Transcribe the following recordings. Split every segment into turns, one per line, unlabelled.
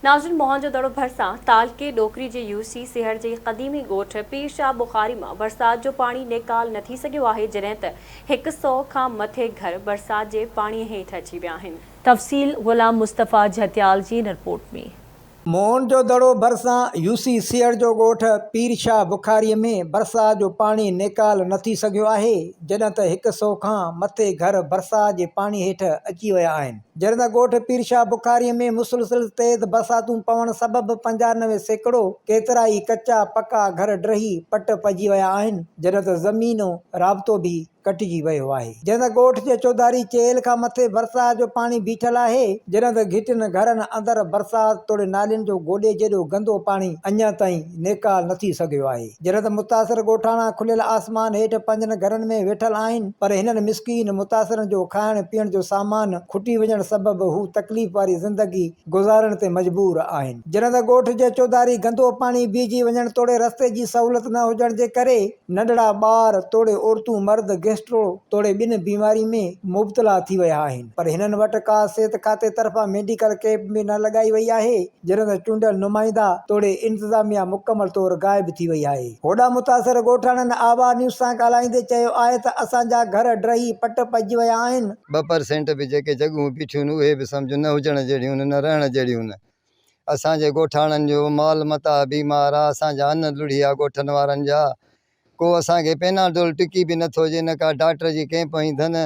नाज़रीन, मोहनजोदड़ो भरिसां तालके डोकरी जे यूसी शहर जे क़दीमी ॻोठ पीर शाह बुखारी मां बरसात जो पाणी निकाल न थी सघियो आहे, जॾहिं त 100 खां मथे घर बरसात जे पाणीअ हेठि अची विया आहिनि। तफ़सील ग़ुलाम मुस्तफ़ा झतियाल जी रिपोर्ट में।
मोहनजोदड़ो भरिसां यूसी शहर जो ॻोठ पीर शाह बुखारी में बरसात जो पाणी निकाल न थी सघियो आहे, जॾहिं त 100 खां मथे घर बरसात जे पाणी हेठि अची विया आहिनि। जॾहिं त ॻोठ पीर शाह बुखारी में मुसलसिल तेज़ बरसातूं पवण सबबि 95% केतिरा ई कचा पका घर ड्रही पट पइजी विया आहिनि, जॾहिं त ज़मीनो राब्तो बि कटिजी वियो आहे। जॾहिं त ॻोठ जे चौधारी चेल खां मथे बरसात जो पाणी बीठल आहे, जॾहिं त घिटियुनि घरनि अंदरि बरसात तोड़े नालियुनि जो गोॾे जेॾो गंदो पाणी अञा ताईं निकाल न थी सघियो आहे। जॾहिं त मुतासिर ॻोठाणा खुलियल आसमान हेठि पंहिंजनि घरनि में वेठल आहिनि, पर हिननि मिसकीन मुतासिरनि जो खाइण पीअण जो सामान खुटी वञण सबबि हू तकलीफ़ वारी ज़िंदगी गुज़ारण ते मजबूर आहिनि। जॾहिं त ॻोठ जे चौधारी गंदो पाणी बीहजी वञण तोड़े रस्ते जी सहूलियत न हुजण जे करे नंढड़ा ॿार तोड़े औरतूं मर्द गैस्ट्रो तोड़े ॿिनि बीमारी में मुब्तला थी विया आहिनि, पर हिननि वटि का सिहत खाते तरफ़ां मेडिकल कैंप में न लॻाई वई आहे, जॾहिं त चूंडियल नुमाइंदा तोड़े इंतज़ामिया मुकमल तौर गाइब थी वई आहे। होॾा मुतासिर ॻोठाणनि आवाज़ न्यूज़ सां ॻाल्हाईंदे चयो आहे त असांजा घर ड्रही पट पइजी विया आहिनि।
2% बि जेके जॻहियूं बीठियूं उहे बि सम्झो न हुजण जहिड़ियूं न रहण जहिड़ियूं न। असांजे ॻोठाणनि जो माल मता बीमार आहे, असांजा अन्न लुढ़ी आहे ॻोठनि वारनि जा। को असांखे पेनाडोल टिकी बि नथो हुजे, न का डॉक्टर जी कैंप ईंदन,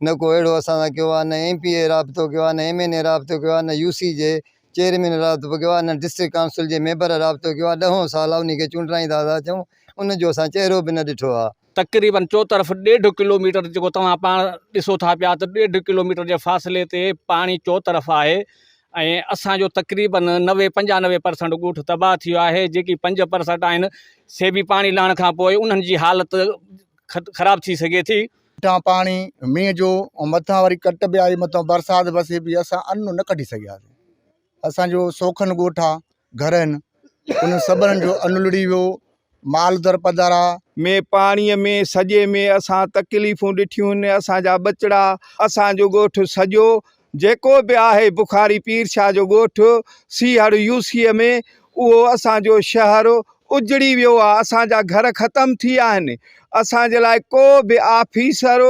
न को अहिड़ो असां सां कयो आहे, न MPA राब्तो कयो आहे, न MNA राब्तो कयो आहे, न UC जे चेयरमैन राब्तो कयो आहे, न डिस्ट्रिक्ट काउंसिल जे मेंबर राब्तो कयो आहे। 10 साल उन खे चूंडाईंदा था अचूं, उनजो असां चहिरो बि न ॾिठो आहे।
तक़रीबन चौतरफ़ 1.5 किलोमीटर जेको तव्हां पाण ॾिसो था पिया त 1.5 किलोमीटर जे फ़ासिले ते पाणी चौतरफ़ आहे ऐं असांजो तक़रीबन 90-95% ॻोठ तबाह थियो आहे। जेकी 5% आहिनि से बि पाणी लहण खां पोइ उन्हनि जी हालति ख़राब थी सघे थी।
हितां पाणी मींहं जो ऐं मथां वरी कट बि आई, मथां बरसाति बसे बि असां अन्न न कढी सघियासीं। असांजो सोखन ॻोठ आहे, घर आहिनि, उन सभिनीनि जो अन्न लुड़ी वियो, माल दर पधारा
में पाणीअ में सॼे में असां तकलीफ़ूं ॾिठियूं आहिनि। असांजा बचड़ा, असांजो ॻोठ सॼो जेको बि आहे बुखारी पीर शाह जो ॻोठ सीहड़ UC में, उहो असांजो शहर उजड़ी वियो आहे। असांजा घर ख़तम थी विया आहिनि। असांजे लाइ को बि ऑफिसर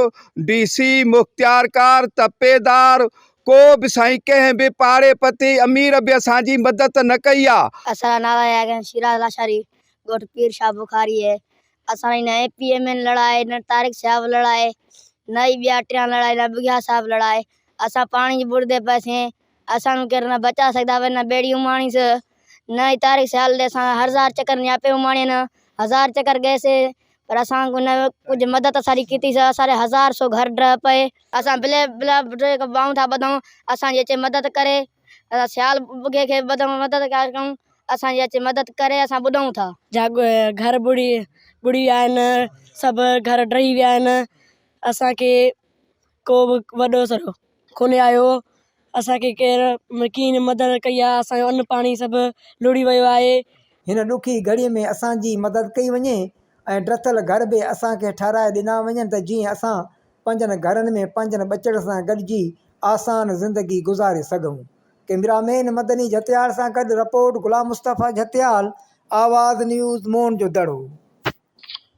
DC मुख्तियारकार तपेदार को बि साईं कंहिं बि पाड़े पते अमीर बि असांजी मदद न कई आहे।
असां नाला है शिराज लाशारी, ॻोठ पीर शाह बुखारी है। असां न MPA में लड़ाए, न तारिक साहब लड़ाए, न ही ॿिया टिया लड़ाए, न बुगिया साहब लड़ाए। असां पानी बुड़दे पैसे असां केर न बचा सकदा वे, न बेड़ी उमाणी से, न ही तारिक साहब दे असां 1000 चक्कर न्यापे उमाणे, न 1000 चक्कर गए से, पर असां को न कुछ मदद असारी कीती से। असारे 1000 घर ड्र पे असां बिले बिला बाऊं था बदऊं, असां जे मदद करे असां सियाल बुगे के बदऊं मदद करूं, असां जे मदद करे असां बुडऊं था।
जा घर बुड़ी आहिनि, सभु घर ड्रही विया आहिनि। असांखे को बि वॾो सरो कोन्हे आयो, असांखे केरु कीअं मदद कई आहे। असांजो अन्न पाणी सभु लुड़ी वियो आहे।
हिन ॾुखी घड़ीअ में असांजी मदद कई वञे ऐं ड्रथल घर बि असांखे ठाराए ॾिना वञनि त जीअं असां पंहिंजनि घरनि में पंहिंजनि बचड़नि सां गॾिजी आसान ज़िंदगी गुज़ारे सघूं। कैमरामैन मदनी झतियाल सां गॾु रिपोर्ट ग़ुलाम मुस्तफ़ा झतियाल, आवाज़ न्यूज़ मोहनजोदड़ो।